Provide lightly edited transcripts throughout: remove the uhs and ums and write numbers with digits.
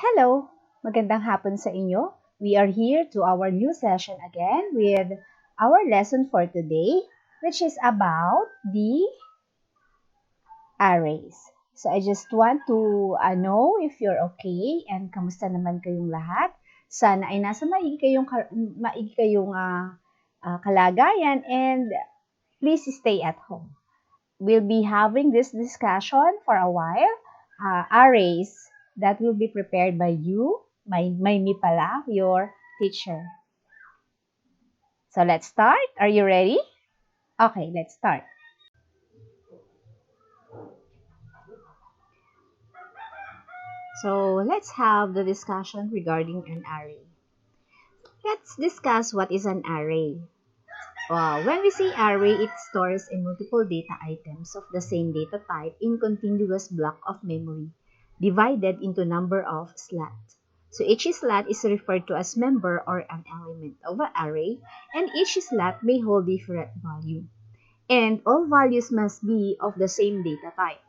Hello! Magandang hapon sa inyo. We are here to our new session again with our lesson for today, which is about the arrays. So I just want to know if you're okay and kamusta naman kayong lahat. Sana ay nasa maigi kayong kalagayan and please stay at home. We'll be having this discussion for a while. Arrays that will be prepared by you, my me pala, your teacher. So let's start. Are you ready? Okay, let's start. So let's have the discussion regarding an array. Let's discuss what is an array. When we say array, it stores a multiple data items of the same data type in continuous block of memory, divided into number of slots. So each slot is referred to as member or an element of an array, and each slot may hold different value. And all values must be of the same data type.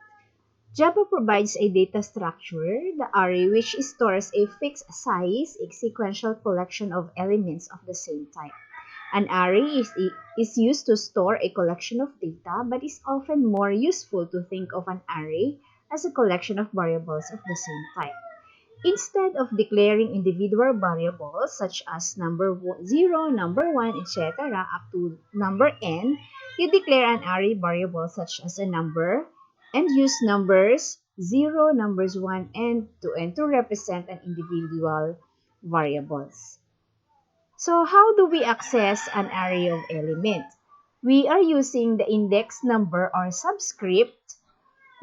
Java provides a data structure, the array, which stores a fixed size, a sequential collection of elements of the same type. An array is used to store a collection of data, but is often more useful to think of an array as a collection of variables of the same type. Instead of declaring individual variables such as number 0, number 1, etc. up to number n, you declare an array variable such as a number and use numbers 0, numbers 1, and 2 and to represent an individual variables. So how do we access an array of elements? We are using the index number or subscript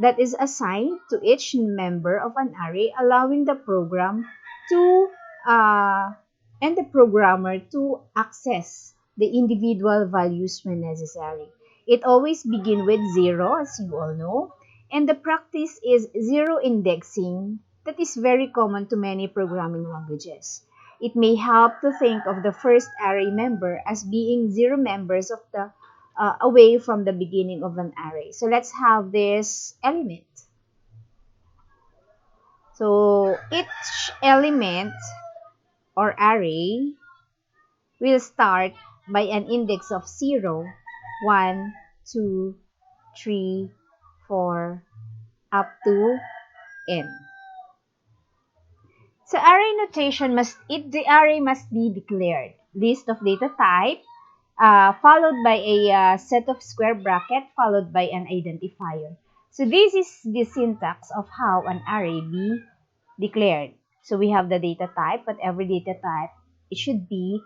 that is assigned to each member of an array, allowing the program to and the programmer to access the individual values when necessary. It always begins with 0, as you all know, and the practice is zero indexing that is very common to many programming languages. It may help to think of the first array member as being 0 members of the away from the beginning of an array. So let's have this element. So each element or array will start by an index of 0, 1, 2, 3, 4, up to n. So array notation the array must be declared. List of data type, followed by a set of square bracket, followed by an identifier. So this is the syntax of how an array be declared. So we have the data type, but every data type, it should be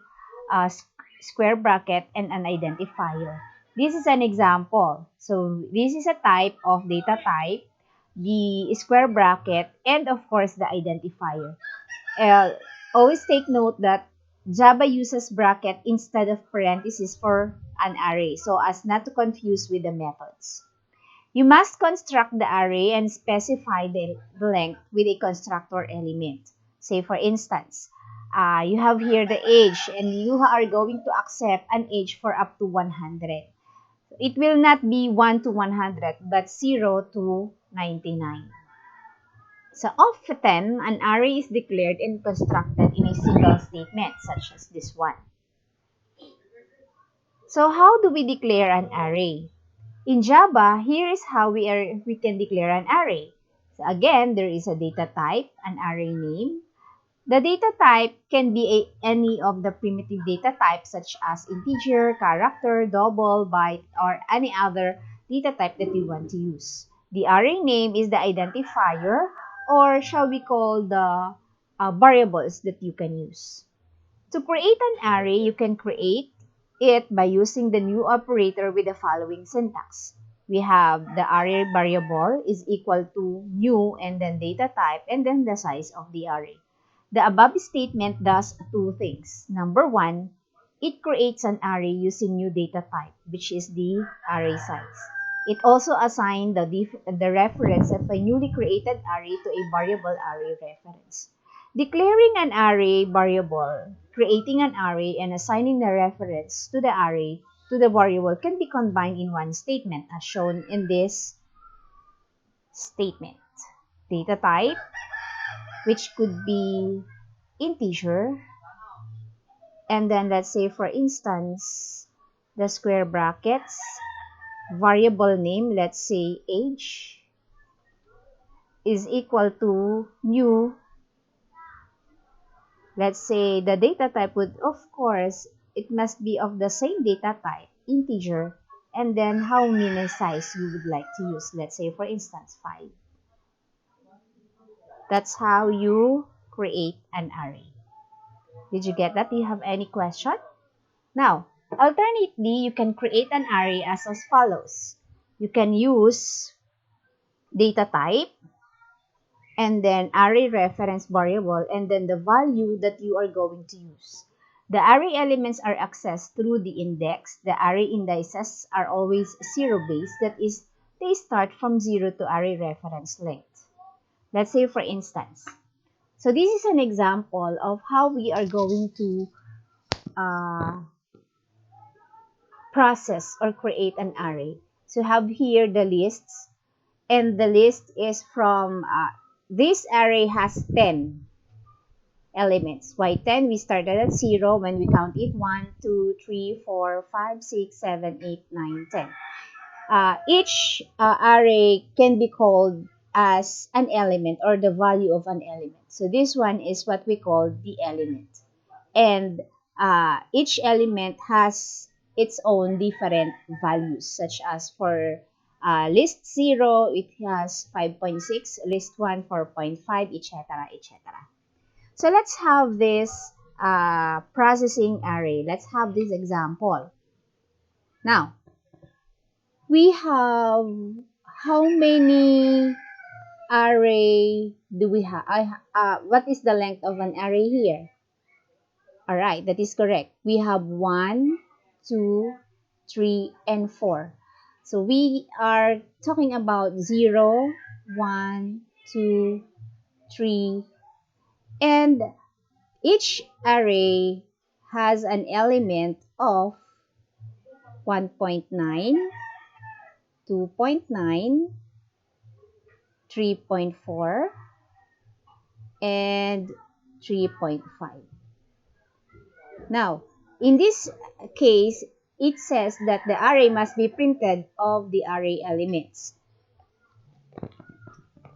a square bracket and an identifier. This is an example. So this is a type of data type, the square bracket, and of course the identifier. Always take note that Java uses bracket instead of parentheses for an array so as not to confuse with the methods. You must construct the array and specify the length with a constructor element. Say for instance, you have here the age and you are going to accept an age for up to 100. It will not be 1 to 100 but 0 to 99. So often, an array is declared and constructed in a single statement, such as this one. So how do we declare an array? In Java, here is how we can declare an array. So again, there is a data type, an array name. The data type can be any of the primitive data types such as integer, character, double, byte, or any other data type that you want to use. The array name is the identifier, or shall we call the variables that you can use. To create an array, you can create it by using the new operator with the following syntax. We have the array variable is equal to new and then data type and then the size of the array. The above statement does two things. Number one, it creates an array using new data type, which is the array size. It also assigns the reference of a newly created array to a variable array reference. Declaring an array variable, creating an array, and assigning the reference to the array to the variable can be combined in one statement as shown in this statement. Data type which could be integer, and then let's say for instance the square brackets, variable name, let's say age, is equal to new. Let's say the data type would, of course, it must be of the same data type, integer, and then how many size you would like to use. Let's say, for instance, 5. That's how you create an array. Did you get that? Do you have any question? Now, alternately, you can create an array as follows. You can use data type, and then array reference variable, and then the value that you are going to use. The array elements are accessed through the index. The array indices are always zero-based. That is, they start from 0 to array reference length. Let's say, for instance, so this is an example of how we are going to process or create an array. So have here the lists, and the list is from, this array has 10 elements. Why 10? We started at 0 when we count it 1, 2, 3, 4, 5, 6, 7, 8, 9, 10. Each array can be called as an element or the value of an element. So this one is what we call the element. And each element has its own different values, such as for list 0, it has 5.6, list 1, 4.5, etc., etc. So let's have this processing array. Let's have this example. Now, we have how many array do we have? What is the length of an array here? All right, that is correct. We have 1, 2, 3, and 4. So we are talking about 0, 1, 2, 3, and each array has an element of 1.9, 2.9, 3.4, and 3.5. Now, in this case, it says that the array must be printed of the array elements.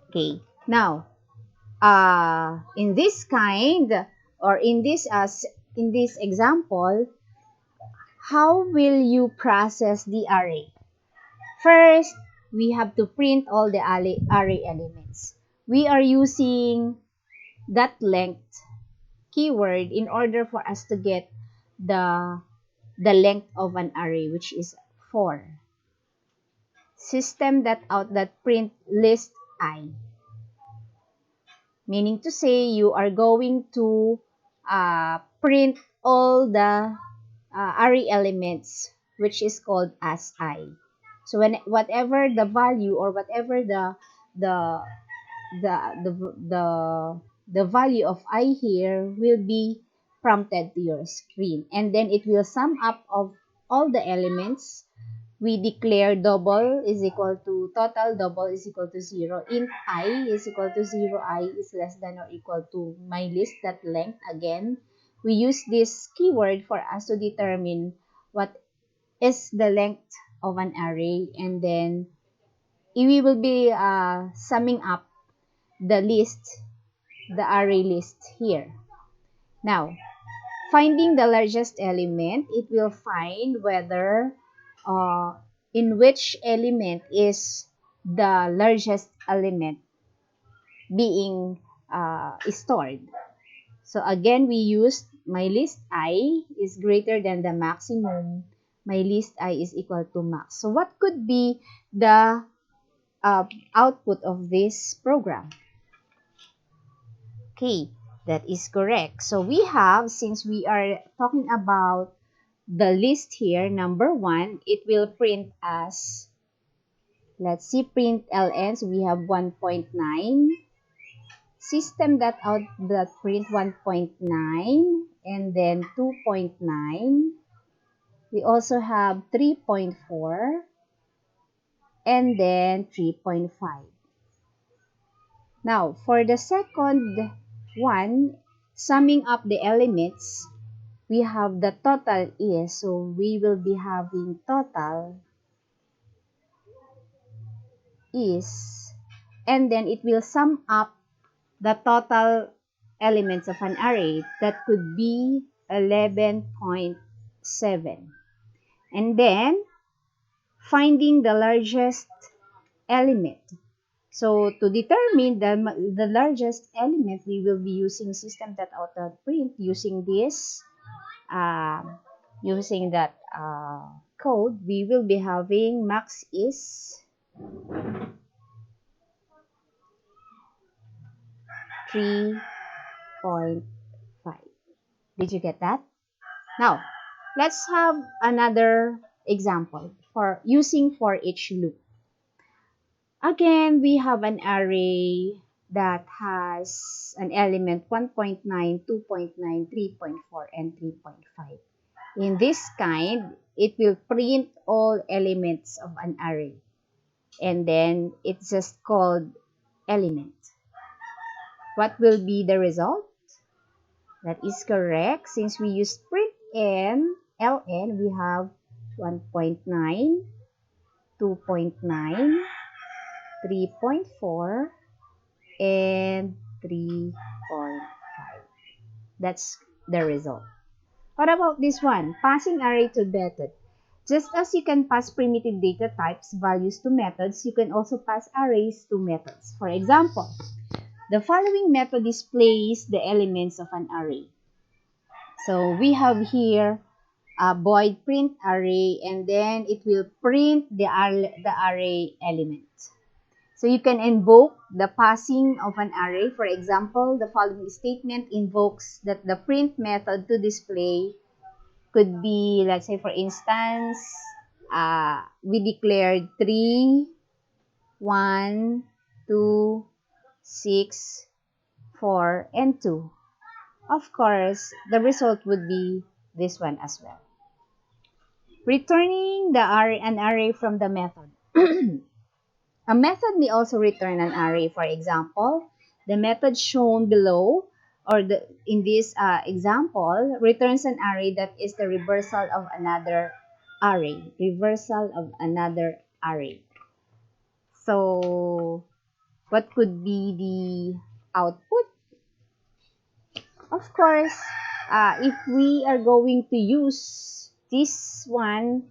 Okay, now, in this kind, or in this example, how will you process the array? First, we have to print all the array elements. We are using that length keyword in order for us to get the length of an array, which is 4. System.out.print list I. Meaning to say, you are going to print all the array elements, which is called as I. So when whatever the value or whatever the value of I here will be prompted to your screen, and then it will sum up of all the elements. We declare double is equal to total, double is equal to 0, int I is equal to 0, I is less than or equal to my list, that length. Again, we use this keyword for us to determine what is the length of an array, and then we will be summing up the list, the array list here. Now, finding the largest element, it will find whether in which element is the largest element being stored. So again, we used my list I is greater than the maximum. My list I is equal to max. So what could be the output of this program? Okay, that is correct. So we have, since we are talking about the list here, number 1, it will print as, let's see, print ln. So we have 1.9. System.out.print 1.9, and then 2.9. We also have 3.4, and then 3.5. Now, for the second one, summing up the elements, we have the total is, so we will be having total is, and then it will sum up the total elements of an array. That could be 11.7. And then, finding the largest element. So, to determine the largest element, we will be using system.out.print using this, using that code. We will be having max is 3.5. Did you get that? Now, let's have another example for using for each loop. Again, we have an array that has an element 1.9, 2.9, 3.4, and 3.5. In this kind, it will print all elements of an array. And then it's just called element. What will be the result? That is correct. Since we use printn, ln, we have 1.9, 2.9, 3.4, and 3.5. That's the result. What about this one? Passing array to method. Just as you can pass primitive data types values to methods, you can also pass arrays to methods. For example, the following method displays the elements of an array. So we have here a void print array, and then it will print the array element. So you can invoke the passing of an array. For example, the following statement invokes that the print method to display could be, let's say for instance, we declared 3, 1, 2, 6, 4, and 2. Of course, the result would be this one as well. Returning an array from the method. A method may also return an array. For example, the method shown below, or in this example, returns an array that is the reversal of another array. Reversal of another array. So, what could be the output? Of course, if we are going to use this one,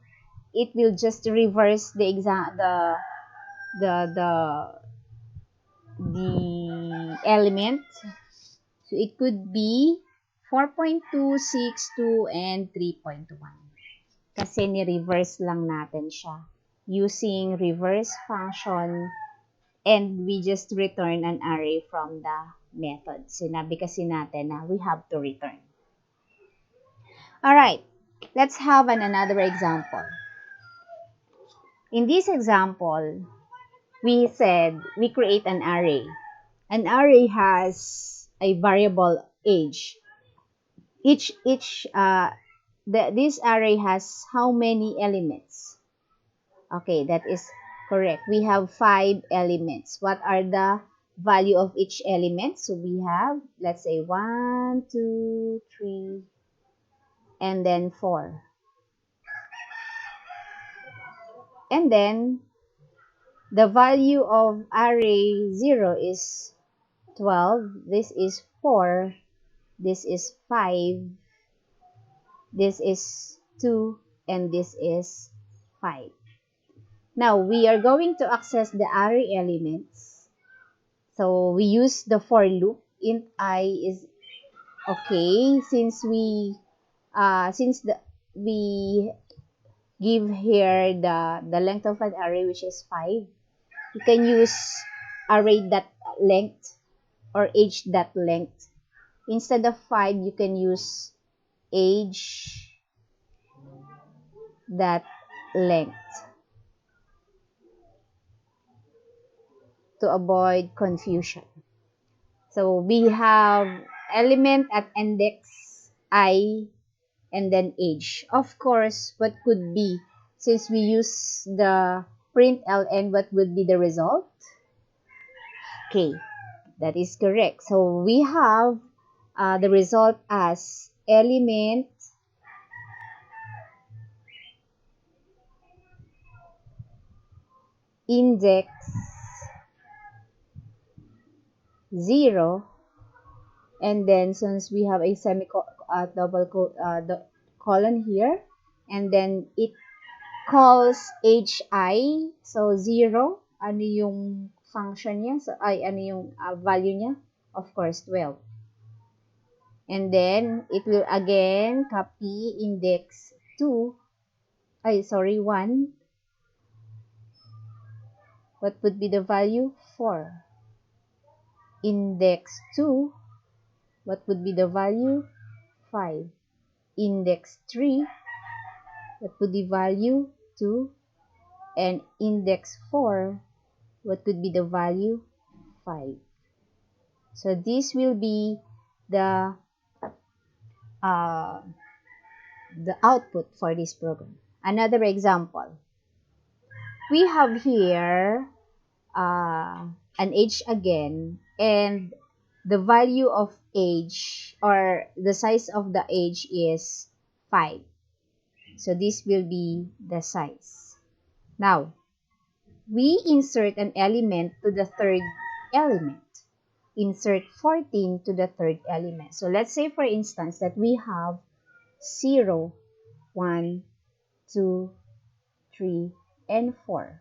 it will just reverse the element. So it could be 4.2, 6.2, and 3.1. Kasi ni-reverse lang natin siya using reverse function, and we just return an array from the method. Sinabi kasi natin na we have to return. Alright, let's have another example. In this example, we said we create an array. An array has a variable age. This array has how many elements? Okay, that is correct. We have 5 elements. What are the value of each element? So we have, let's say 1, 2, 3, and then 4. And then the value of array 0 is 12. This is 4. This is 5. This is 2. And this is 5. Now, we are going to access the array elements. So, we use the for loop. Int I is okay. Since we give here the length of an array, which is 5, you can use array.length or age.length. Instead of 5, you can use age.length to avoid confusion. So we have element at index I and then age. Of course, what could be, since we use the println, what would be the result? Okay, That is correct. So we have the result as element index 0, and then since we have a colon here, and then it calls hi, so 0, ano yung function niya? So, ano yung value niya? Of course, 12. And then, it will again copy index 2, 1. What would be the value? 4. Index 2, what would be the value? 5. Index 3, what would be the value? 2. And index 4, what would be the value? 5. So this will be the output for this program. Another example. We have here an age again, and the value of age, or the size of the age, is 5. So this will be the size. Now, we insert an element to the third element. Insert 14 to the third element. So let's say, for instance, that we have 0, 1, 2, 3, and 4.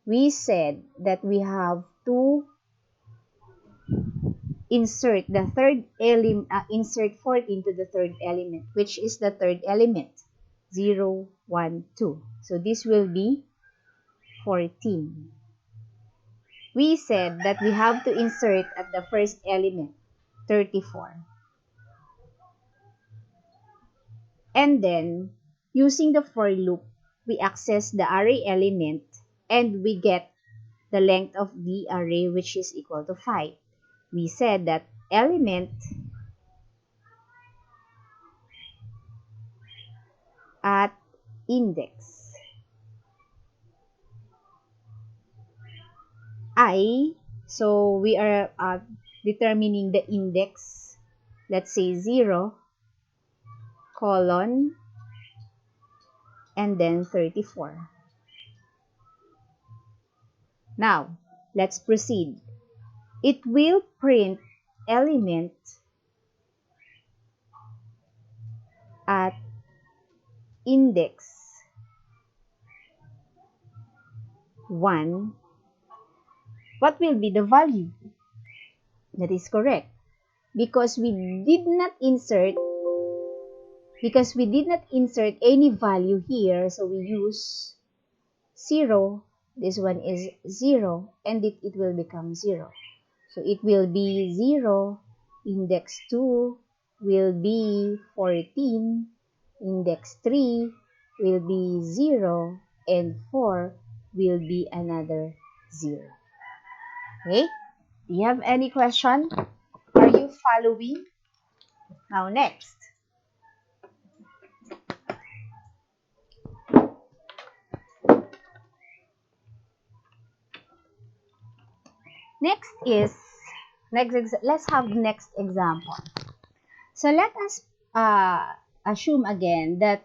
We said that we have to insert the third element, insert 14 to the third element, which is the third element, 0, 1, 2. So this will be 14. We said that we have to insert at the first element, 34. And then, using the for loop, we access the array element, and we get the length of the array, which is equal to 5. We said that element at index I, so we are determining the index, let's say 0, colon, and then 34. Now, let's proceed. It will print element at index 1. What will be the value? That is correct. Because we did not insert any value here, so we use 0. This one is 0, and it will become 0. So it will be 0, index 2 will be 14, index 3 will be 0, and 4 will be another 0. Okay? Do you have any question? Are you following? Now next. Let's have the next example. So let us assume again that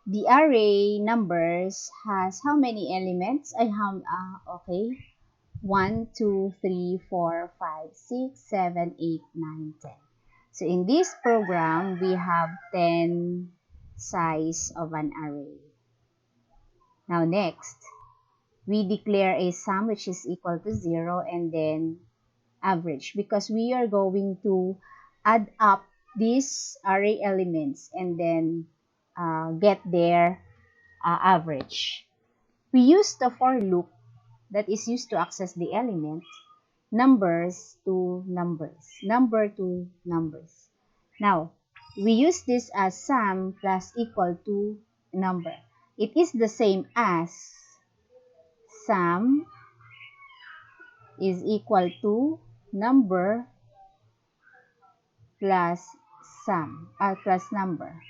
the array numbers has how many elements? Okay. 1, 2, 3, 4, 5, 6, 7, 8, 9, 10. So in this program, we have 10 size of an array. Now next, we declare a sum which is equal to 0, and then average, because we are going to add up these array elements and then get their average. We use the for loop that is used to access the element, numbers to numbers, number to numbers. Now, we use this as sum plus equal to number. It is the same as sum is equal to number plus sum, plus number,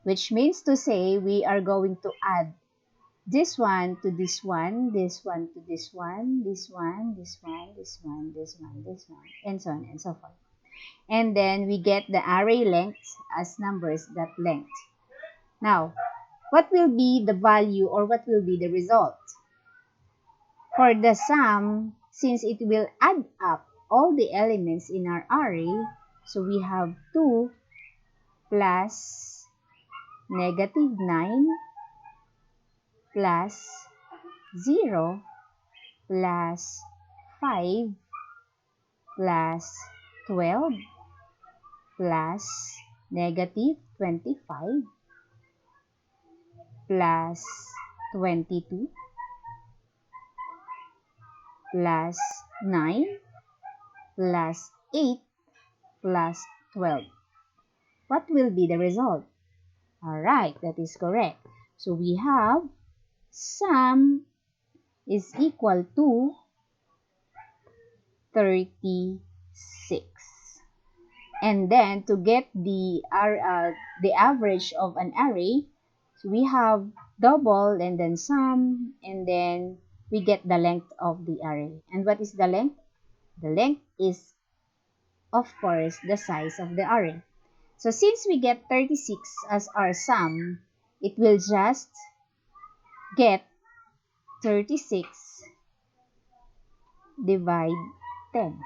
which means to say we are going to add this one to this one, this one to this one, this one, this one, this one, this one, this one, and so on and so forth. And then we get the array length as numbers that length. Now, what will be the value or what will be the result? For the sum, since it will add up all the elements in our array, so we have 2 plus negative 9 plus 0 plus 5 plus 12 plus negative 25 plus 22 plus 9 plus 8 plus 12. What will be the result? Alright, that is correct. So we have sum is equal to 36. And then to get the average of an array, so we have double and then sum, and then we get the length of the array. And what is the length? The length is, of course, the size of the array. So since we get 36 as our sum, it will just get 36 divide 10.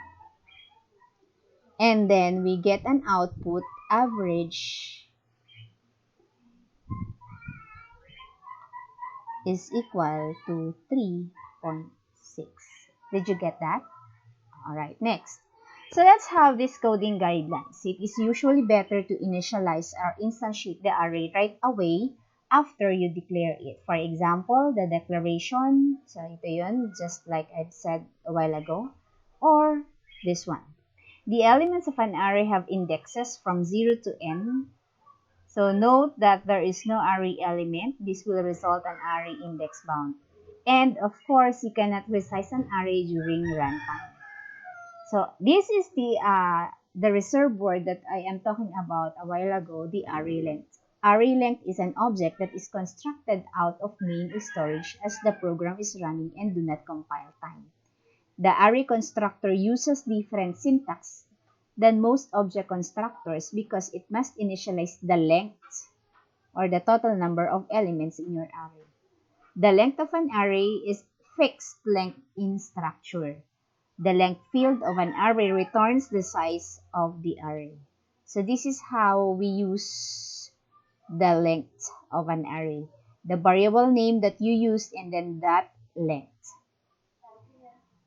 And then we get an output average is equal to 3.6. Did you get that? Alright, next. So let's have this coding guidelines. It is usually better to initialize or instantiate the array right away after you declare it. For example, the declaration, so ito yun, just like I've said a while ago, or this one. The elements of an array have indexes from 0 to n. So note that there is no array element. This will result in array index bound. And of course, you cannot resize an array during runtime. So this is the reserved word that I am talking about a while ago, the array length. Array length is an object that is constructed out of main storage as the program is running and do not compile time. The array constructor uses different syntax than most object constructors because it must initialize the length or the total number of elements in your array. The length of an array is fixed length in structure. The length field of an array returns the size of the array. So this is how we use the length of an array. The variable name that you used and then that length.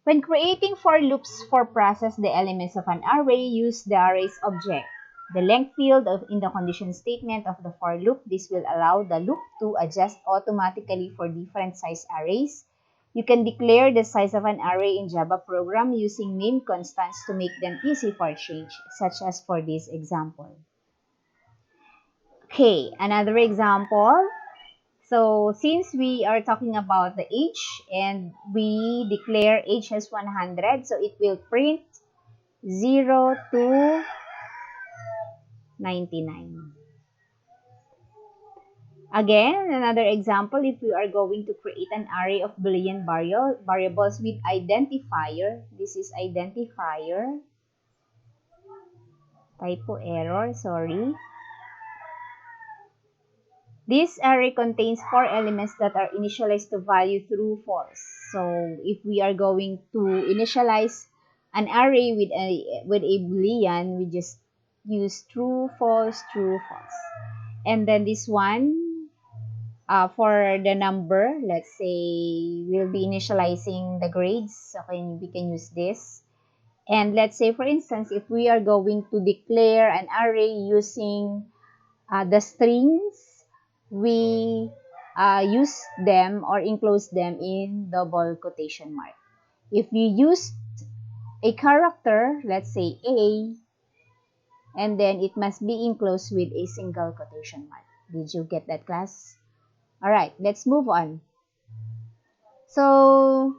When creating for loops for process the elements of an array, use the arrays object. The length field in the condition statement of the for loop, this will allow the loop to adjust automatically for different size arrays. You can declare the size of an array in Java program using name constants to make them easy for change, such as for this example. Okay, another example. So, since we are talking about the age and we declare age as 100, so it will print 0 to 99. Again, another example, if we are going to create an array of Boolean variables with identifier, this is identifier, typo error, sorry. This array contains 4 elements that are initialized to value true, false. So, if we are going to initialize an array with a Boolean, we just use true, false, and then this one. For the number, let's say we'll be initializing the grades, so we can use this. And let's say, for instance, if we are going to declare an array using the strings, we use them or enclose them in double quotation mark. If you use a character, let's say A, and then it must be enclosed with a single quotation mark. Did you get that, class? Alright, let's move on. So,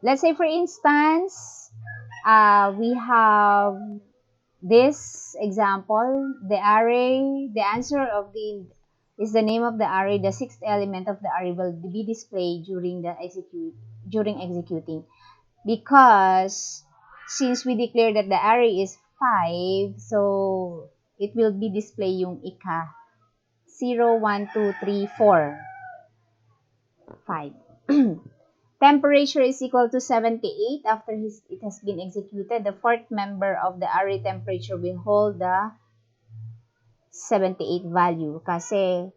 let's say for instance, we have this example, the array, the answer of the is the name of the array, the sixth element of the array will be displayed during executing. Because since we declare that the array is 5, so it will be display yung ika 0, 1, 2, 3, 4, 5. Temperature is equal to 78 after it has been executed. The fourth member of the array temperature will hold the 78 value kasi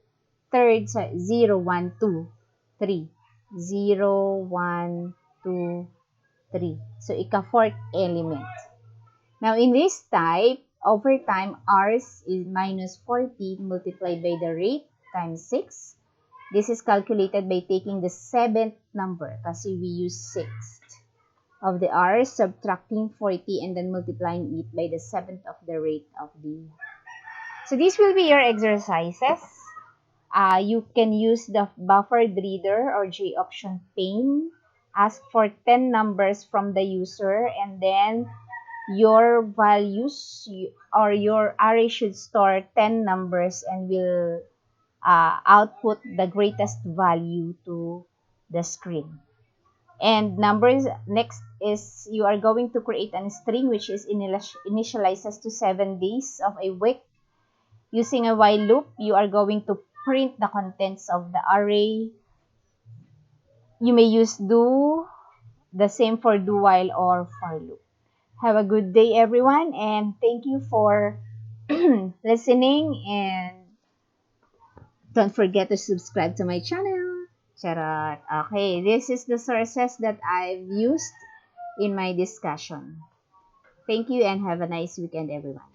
third 0, 1, 2, 3. 0, 1, 2, 3. So, ika-fourth element. Now, in this type, over time, R's is minus 40 multiplied by the rate times 6. This is calculated by taking the 7th number kasi we use 6th of the R, subtracting 40 and then multiplying it by the 7th of the rate of the. So these will be your exercises. You can use the buffered reader or J option pane. Ask for 10 numbers from the user and then your values or your array should store 10 numbers and will output the greatest value to the screen. And numbers, next is you are going to create a string which is initializes to 7 days of a week. Using a while loop, you are going to print the contents of the array. You may use do, the same for do while or for loop. Have a good day, everyone, and thank you for listening, and don't forget to subscribe to my channel. Charot. Okay, this is the sources that I've used in my discussion. Thank you and have a nice weekend, everyone.